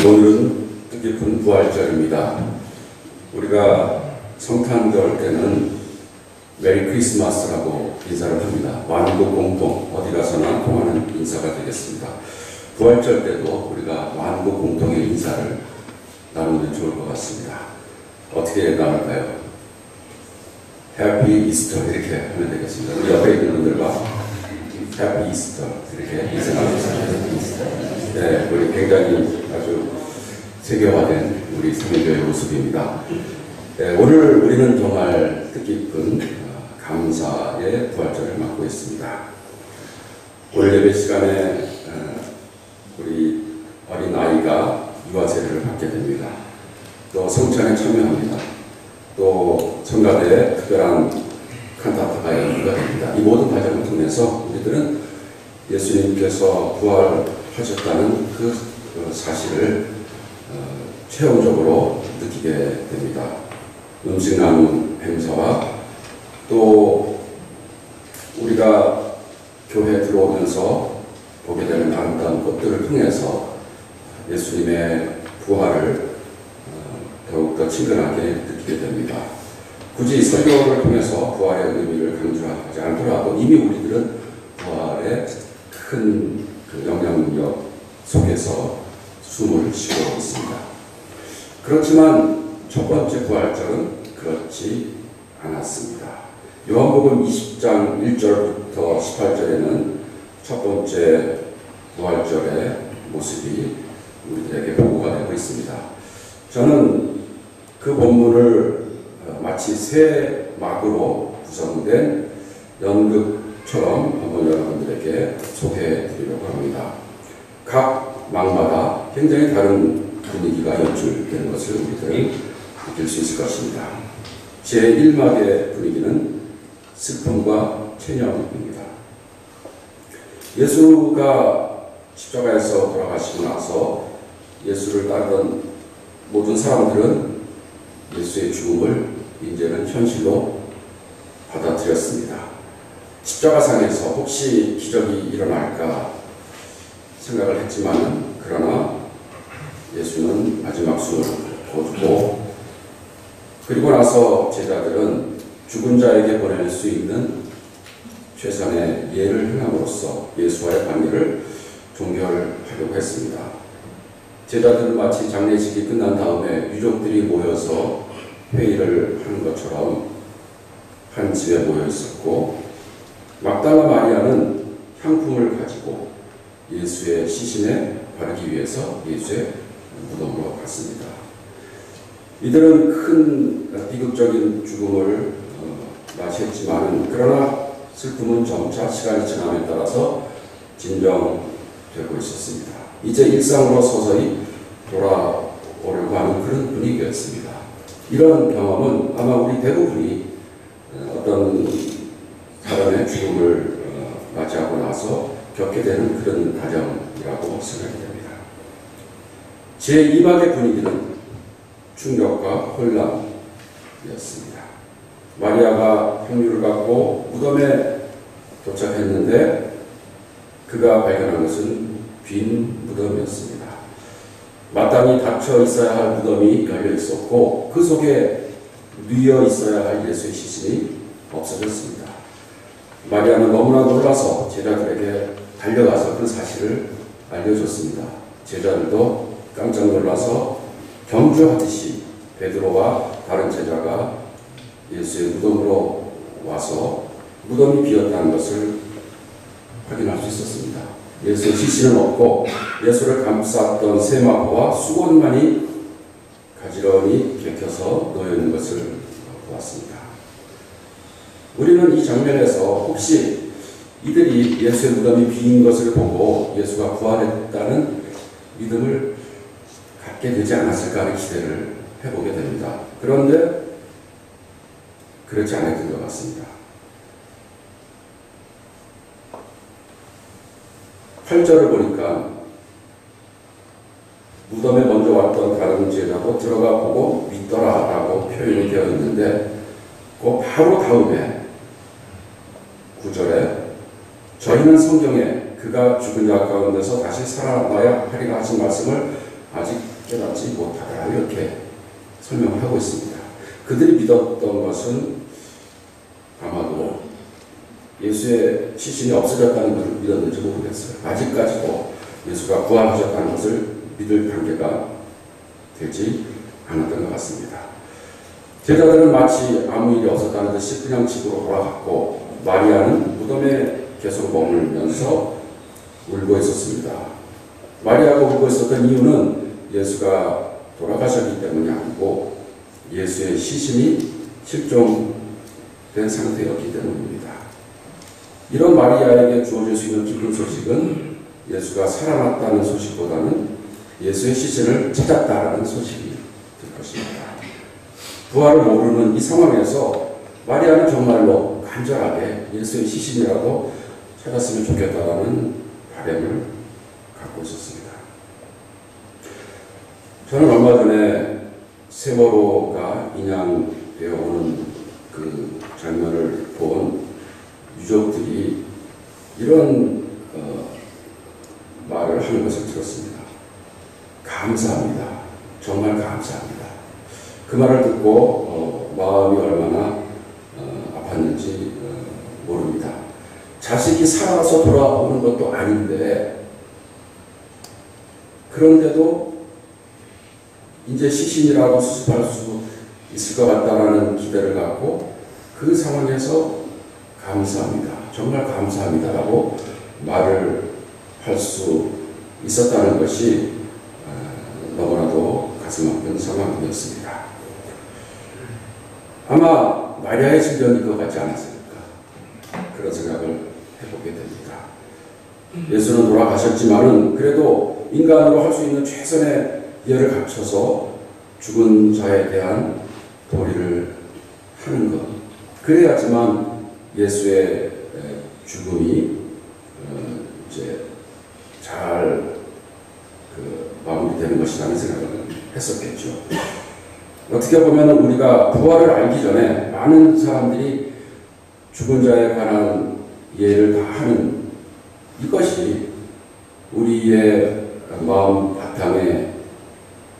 오늘은 뜻깊은 부활절입니다. 우리가 성탄절 때는 메리 크리스마스라고 인사를 합니다. 완국 공통, 어디 가서나 통하는 인사가 되겠습니다. 부활절 때도 우리가 완국 공통의 인사를 나누면 좋을 것 같습니다. 어떻게 나눌까요? 해피 이스터 이렇게 하면 되겠습니다. 우리 옆에 있는 분들과 해피 이스터 이렇게 인사하겠습니다. 네, 우리 굉장히 아주 세계화된 우리 성교의 모습입니다. 네, 오늘 우리는 정말 뜻깊은 감사의 부활절을 맞고 있습니다. 오늘 예배 시간에 우리 어린아이가 유아세례를 받게 됩니다. 또 성찬에 참여합니다. 또 성가대에 특별한 칸타타가 연주가 됩니다. 이 모든 과정을 통해서 우리들은 예수님께서 부활하셨다는 그 사실을 체험적으로 느끼게 됩니다. 음식 나눔 행사와 또 우리가 교회에 들어오면서 보게 되는 아름다운 것들을 통해서 예수님의 부활을 더욱더 친근하게 느끼게 됩니다. 굳이 설교를 통해서 부활의 의미를 강조하지 않더라도 이미 우리들은 부활의 큰 그 영향력 속에서 숨을 쉬고 있습니다. 그렇지만 첫 번째 부활절은 그렇지 않았습니다. 요한복음 20장 1절부터 18절에는 첫 번째 부활절의 모습이 우리들에게 보고가 되고 있습니다. 저는 그 본문을 마치 새 막으로 구성된 연극처럼 한번 여러분들에게 소개해 드리려고 합니다. 각 막마다 굉장히 다른 분위기가 연출되는 것을 우리들은 느낄 수 있을 것입니다. 제1막의 분위기는 슬픔과 체념입니다. 예수가 십자가에서 돌아가시고 나서 예수를 따르던 모든 사람들은 예수의 죽음을 이제는 현실로 받아들였습니다. 십자가상에서 혹시 기적이 일어날까 생각을 했지만 그러나 예수는 마지막 숨을 거두고 그리고 나서 제자들은 죽은 자에게 보낼 수 있는 최선의 예를 행함으로써 예수와의 관계를 종결하려고 했습니다. 제자들은 마치 장례식이 끝난 다음에 유족들이 모여서 회의를 하는 것처럼 한 집에 모여 있었고 막달라 마리아는 향품을 가지고 예수의 시신에 바르기 위해서 예수의 무덤으로 갔습니다. 이들은 큰 비극적인 죽음을 맞이했지만 그러나 슬픔은 점차 시간이 지남에 따라서 진정되고 있었습니다. 이제 일상으로 서서히 돌아오려고 하는 그런 분위기였습니다. 이런 경험은 아마 우리 대부분이 어떤 사람의 죽음을 맞이하고 나서 겪게 되는 그런 과정이라고 생각이 됩니다. 제2막의 분위기는 충격과 혼란이었습니다. 마리아가 향유를 갖고 무덤에 도착했는데 그가 발견한 것은 빈 무덤이었습니다. 마땅히 닫혀 있어야 할 무덤이 열려 있었고 그 속에 뉘어 있어야 할 예수의 시신이 없어졌습니다. 마리아는 너무나 놀라서 제자들에게 달려가서 그 사실을 알려줬습니다. 제자들도 깜짝 놀라서 경주하듯이 베드로와 다른 제자가 예수의 무덤으로 와서 무덤이 비었다는 것을 확인할 수 있었습니다. 예수의 시신은 없고 예수를 감쌌던 세마포와 수건만이 가지런히 개켜서 놓여 있는 것을 보았습니다. 우리는 이 장면에서 혹시 이들이 예수의 무덤이 비인 것을 보고 예수가 부활했다는 믿음을 갖게 되지 않았을까 하는 기대를 해보게 됩니다. 그런데 그렇지 않았던 것 같습니다. 8절을 보니까 무덤에 먼저 왔던 다른 제자도 들어가 보고 믿더라라고 표현이 되어 있는데 그 바로 다음에 9절에 저희는 성경에 그가 죽은 자 가운데서 다시 살아나야 하리라 하신 말씀을 아직 깨닫지 못하더라, 이렇게 설명을 하고 있습니다. 그들이 믿었던 것은 아마도 예수의 시신이 없어졌다는 것을 믿었는지 모르겠어요. 아직까지도 예수가 부활하셨다는 것을 믿을 단계가 되지 않았던 것 같습니다. 제자들은 마치 아무 일이 없었다는 듯이 그냥 집으로 돌아갔고, 마리아는 무덤에 계속 머물면서 울고 있었습니다. 마리아가 울고 있었던 이유는 예수가 돌아가셨기 때문이 아니고 예수의 시신이 실종된 상태였기 때문입니다. 이런 마리아에게 주어질 수 있는 기쁜 소식은 예수가 살아났다는 소식보다는 예수의 시신을 찾았다라는 소식이 될 것입니다. 부활을 모르는 이 상황에서 마리아는 정말로 간절하게 예수의 시신이라도 찾았으면 좋겠다는 바람을 갖고 있었습니다. 저는 얼마 전에 세월호가 인양되어 오는 그 장면을 본 유족들이 이런 말을 하는 것을 들었습니다. 감사합니다. 정말 감사합니다. 그 말을 듣고 마음이 얼마나 아팠는지 모릅니다. 자식이 살아서 돌아오는 것도 아닌데, 그런데도 이제 시신이라도 수습할 수 있을 것 같다라는 기대를 갖고 그 상황에서 감사합니다. 정말 감사합니다라고 말을 할 수 있었다는 것이 너무나도 가슴 아픈 상황이었습니다. 아마 마리아의 질병일 것 같지 않았습니까? 그런 생각을 해보게 됩니다. 예수는 돌아가셨지만은 그래도 인간으로 할 수 있는 최선의 예를 갖춰서 죽은 자에 대한 도리를 하는 것, 그래야지만 예수의 죽음이 이제 잘 마무리되는 것이라는 생각을 했었겠죠. 어떻게 보면 우리가 부활을 알기 전에 많은 사람들이 죽은 자에 관한 예를 다 하는 이것이 우리의 마음 바탕에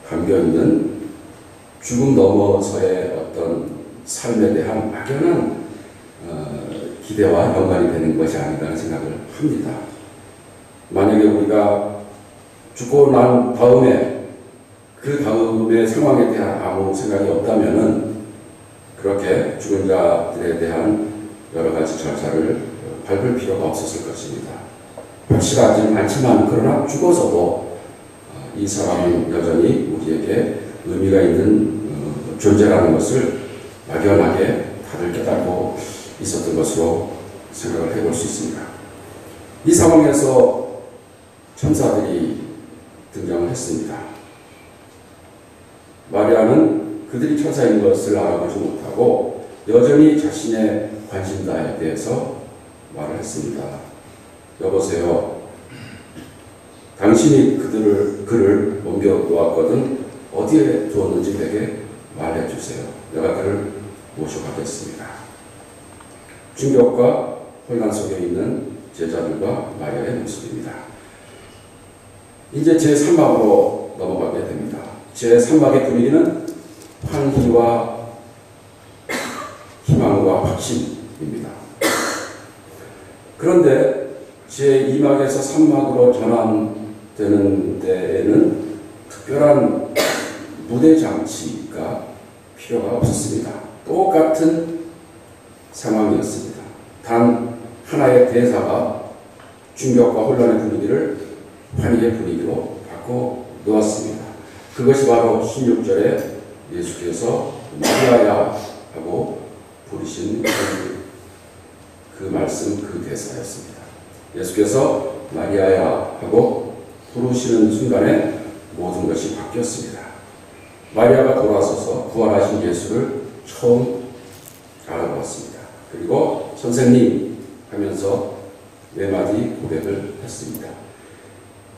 담겨있는 죽음 넘어서의 어떤 삶에 대한 막연한 기대와 연관이 되는 것이 아닌가 하는 생각을 합니다. 만약에 우리가 죽고 난 다음에 그 다음의 상황에 대한 아무 생각이 없다면은 그렇게 죽은 자들에 대한 여러 가지 절차를 밟을 필요가 없었을 것입니다. 확실하지는 않지만 그러나 죽어서도 이 사람은 여전히 우리에게 의미가 있는 존재라는 것을 막연하게 다들 깨닫고 있었던 것으로 생각을 해볼 수 있습니다. 이 상황에서 천사들이 등장을 했습니다. 마리아는 그들이 천사인 것을 알아보지 못하고 여전히 자신의 관심사에 대해서 말을 했습니다. 여보세요. 당신이 그를 옮겨 놓았거든 어디에 두었는지 내게 말해주세요. 내가 그를 모셔가겠습니다. 충격과 혼란 속에 있는 제자들과 마리아의 모습입니다. 이제 제3막으로 넘어가게 됩니다. 제3막의 분위기는 환희와 희망과 확신입니다. 그런데 제2막에서 3막으로 전환되는 데에는 특별한 무대 장치가 필요가 없었습니다. 똑같은 상황이었습니다. 단 하나의 대사가 충격과 혼란의 분위기를 환희의 분위기로 바꿔 놓았습니다. 그것이 바로 16절에 예수께서 마리아야 하고 부르신 그 말씀, 그 대사였습니다. 예수께서 마리아야 하고 부르시는 순간에 모든 것이 바뀌었습니다. 마리아가 돌아서서 부활하신 예수를 처음 알아보았습니다. 그리고 선생님 하면서 네 마디 고백을 했습니다.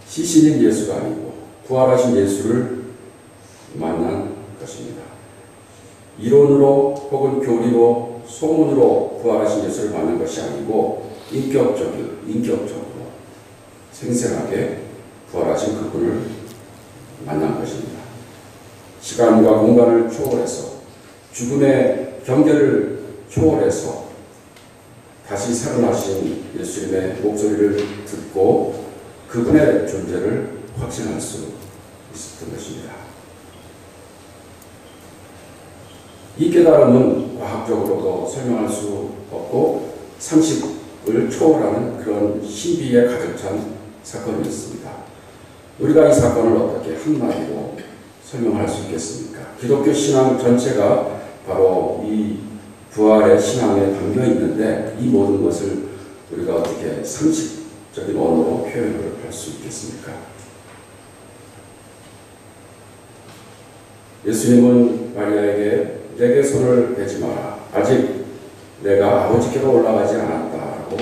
시신인 예수가 아니고 부활하신 예수를 만난 것입니다. 이론으로 혹은 교리로 소문으로 부활하신 예수를 만난 것이 아니고 인격적으로 생생하게 부활하신 그분을 만난 것입니다. 시간과 공간을 초월해서 죽음의 경계를 초월해서 다시 살아나신 예수님의 목소리를 듣고 그분의 존재를 확신할 수 있었던 것입니다. 이 깨달음은 과학적으로도 설명할 수 없고 상식을 초월하는 그런 신비에 가득 찬 사건이었습니다. 우리가 이 사건을 어떻게 한마디로 설명할 수 있겠습니까? 기독교 신앙 전체가 바로 이 부활의 신앙에 담겨 있는데 이 모든 것을 우리가 어떻게 상식적인 언어로 표현을 할 수 있겠습니까? 예수님은 마리아에게 내게 손을 대지 마라. 아직 내가 아버지께로 올라가지 않았다라고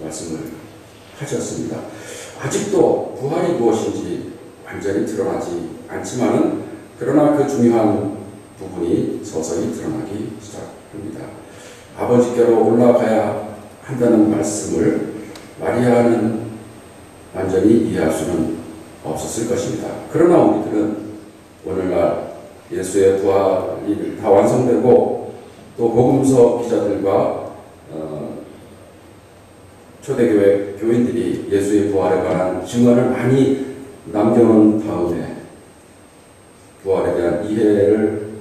말씀을 하셨습니다. 아직도 부활이 무엇인지 완전히 드러나지 않지만은 그러나 그 중요한 부분이 서서히 드러나기 시작합니다. 아버지께로 올라가야 한다는 말씀을 마리아는 완전히 이해할 수는 없었을 것입니다. 그러나 우리들은 오늘날 예수의 부활이 다 완성되고 또 복음서 기자들과 초대교회 교인들이 예수의 부활에 관한 증언을 많이 남겨놓은 다음에 부활에 대한 이해를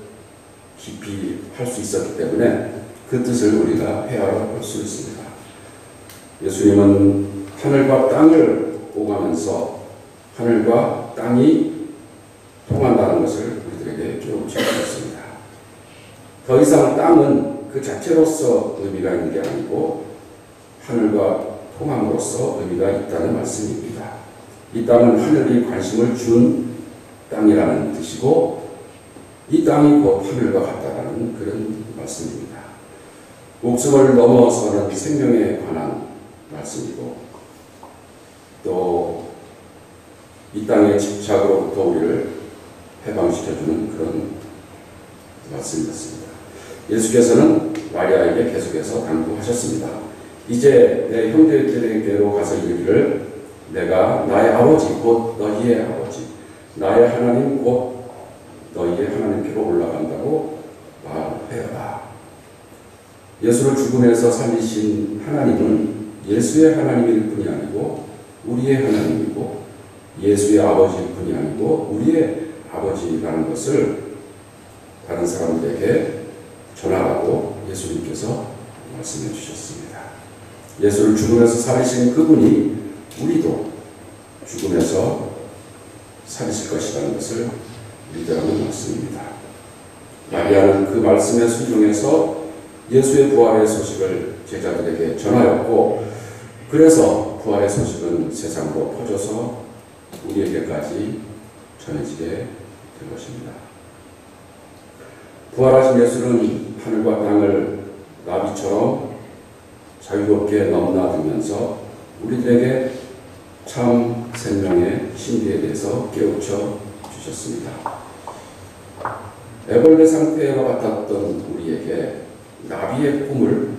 깊이 할 수 있었기 때문에 그 뜻을 우리가 헤아려 볼 수 있습니다. 예수님은 하늘과 땅을 오가면서 하늘과 땅이 통한다는 것을 우리들에게 깨우쳐 주셨습니다. 더 이상 땅은 그 자체로서 의미가 있는 게 아니고 하늘과 통함으로써 의미가 있다는 말씀입니다. 이 땅은 하늘이 관심을 준 땅이라는 뜻이고 이 땅이 곧 하늘과 같다라는 그런 말씀입니다. 목숨을 넘어서는 생명에 관한 말씀이고 또 이 땅의 집착으로부터 우리를 해방시켜주는 그런 말씀이었습니다. 예수께서는 마리아에게 계속해서 당부하셨습니다. 이제 내 형제들에게로 가서 이르기를 내가 나의 아버지 곧 너희의 아버지 나의 하나님 곧 너희의 하나님께로 올라간다고 말하여라. 예수를 죽음에서 살리신 하나님은 예수의 하나님일 뿐이 아니고 우리의 하나님이고 예수의 아버지일 뿐이 아니고 우리의 아버지라는 것을 다른 사람들에게 전하라고 예수님께서 말씀해 주셨습니다. 예수를 죽음에서 살리신 그분이 우리도 죽음에서 살리실 것이라는 것을 믿으라는 말씀입니다. 마리아는 그 말씀에 순종해서 예수의 부활의 소식을 제자들에게 전하였고 그래서 부활의 소식은 세상으로 퍼져서 우리에게까지 전해지게 된 것입니다. 부활하신 예수는 하늘과 땅을 나비처럼 자유롭게 넘나들면서 우리들에게 참 생명의 신비에 대해서 깨우쳐 주셨습니다. 애벌레 상태와 같았던 우리에게 나비의 꿈을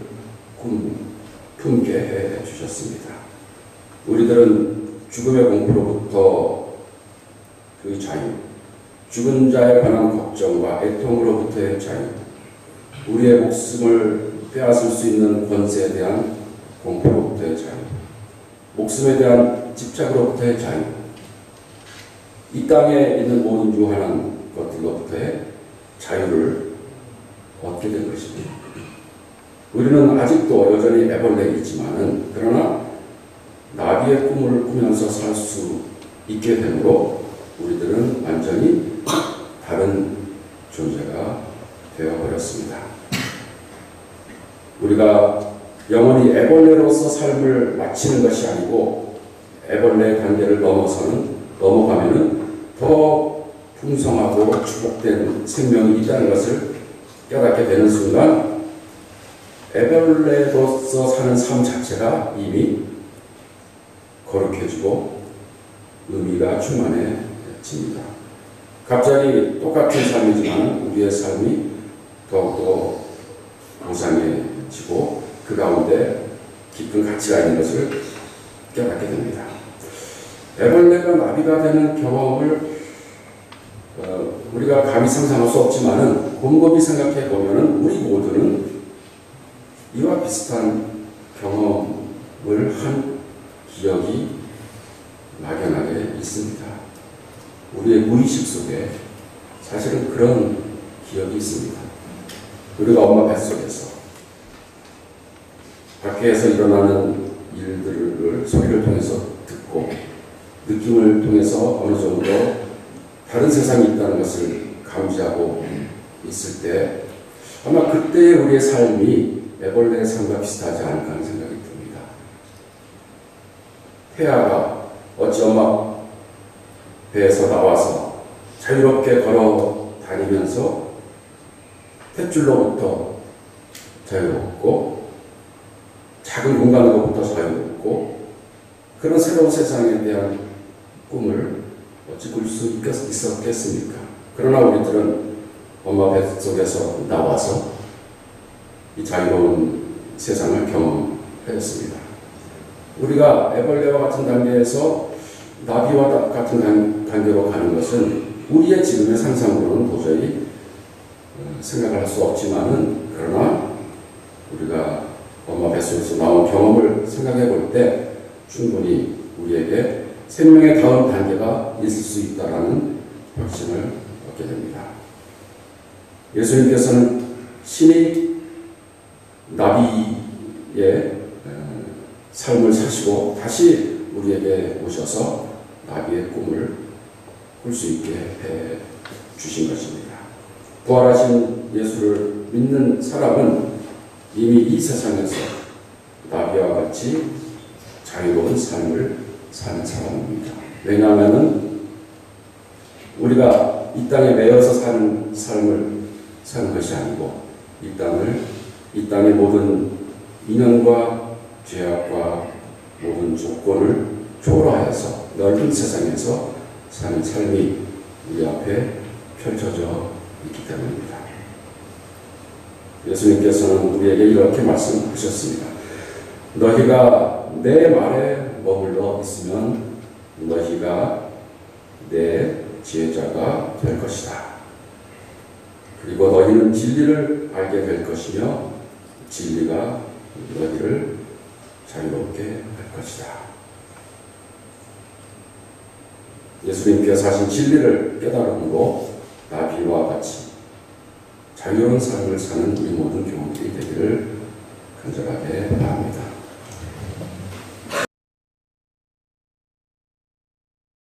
품게 해 주셨습니다. 우리들은 죽음의 공포로부터 그 자유, 죽은 자에 관한 걱정과 애통으로부터의 자유, 우리의 목숨을 빼앗을 수 있는 권세에 대한 공포로부터의 자유, 목숨에 대한 집착으로부터의 자유, 이 땅에 있는 모든 유한한 것들로부터의 자유를 얻게 된 것입니다. 우리는 아직도 여전히 애벌레이지만은 그러나 나비의 꿈을 꾸면서 살 수 있게 되므로 우리들은 완전히 다른 존재가 되어버렸습니다. 우리가 영원히 애벌레로서 삶을 마치는 것이 아니고 애벌레의 단계를 넘어가면은 더 풍성하고 축복된 생명이 있다는 것을 깨닫게 되는 순간 애벌레로서 사는 삶 자체가 이미 거룩해지고 의미가 충만해집니다. 갑자기 똑같은 삶이지만 우리의 삶이 더욱더 고상해지고 그 가운데 깊은 가치가 있는 것을 깨닫게 됩니다. 애벌레가 나비가 되는 경험을 우리가 감히 상상할 수 없지만은 곰곰이 생각해 보면은 우리 모두는 이와 비슷한 경험을 한 기억이 막연하게 있습니다. 우리의 무의식 속에 사실은 그런 기억이 있습니다. 우리가 엄마 뱃속에서 밖에서 일어나는 일들을 소리를 통해서 듣고 느낌을 통해서 어느 정도 다른 세상이 있다는 것을 감지하고 있을 때 아마 그때의 우리의 삶이 애벌레의 삶과 비슷하지 않을까 하는 생각이 듭니다. 태아가 어찌 엄마 배에서 나와서 자유롭게 걸어 다니면서 탯줄로부터 자유롭고 작은 공간으로부터 자유롭고 그런 새로운 세상에 대한 꿈을 어찌 꿀 수 있었겠습니까? 그러나 우리들은 엄마 뱃속에서 나와서 이 자유로운 세상을 경험하였습니다. 우리가 애벌레와 같은 단계에서 나비와 같은 단계로 가는 것은 우리의 지금의 상상으로는 도저히 생각을 할 수 없지만은 그러나 우리가 엄마 뱃속에서 나온 경험을 생각해 볼 때 충분히 우리에게 생명의 다음 단계가 있을 수 있다라는 확신을 얻게 됩니다. 예수님께서는 신이 나비의 삶을 사시고 다시 우리에게 오셔서 나비의 꿈을 꿀 수 있게 해 주신 것입니다. 부활하신 예수를 믿는 사람은 이미 이 세상에서 나비와 같이 자유로운 삶을 사는 사람입니다. 왜냐하면 우리가 이 땅에 매여서 사는 삶을 사는 것이 아니고 이 땅의 모든 인연과 죄악과 모든 조건을 초월하여서 넓은 세상에서 사는 삶이 우리 앞에 펼쳐져 있기 때문입니다. 예수님께서는 우리에게 이렇게 말씀하셨습니다. 너희가 내 말에 머물러 있으면 너희가 내 지혜자가 될 것이다. 그리고 너희는 진리를 알게 될 것이며 진리가 너희를 자유롭게 할 것이다. 예수님께서 하신 진리를 깨달음으로 나비와 같이 자유로운 삶을 사는 우리 모든 교우들이 되기를 간절하게 바랍니다.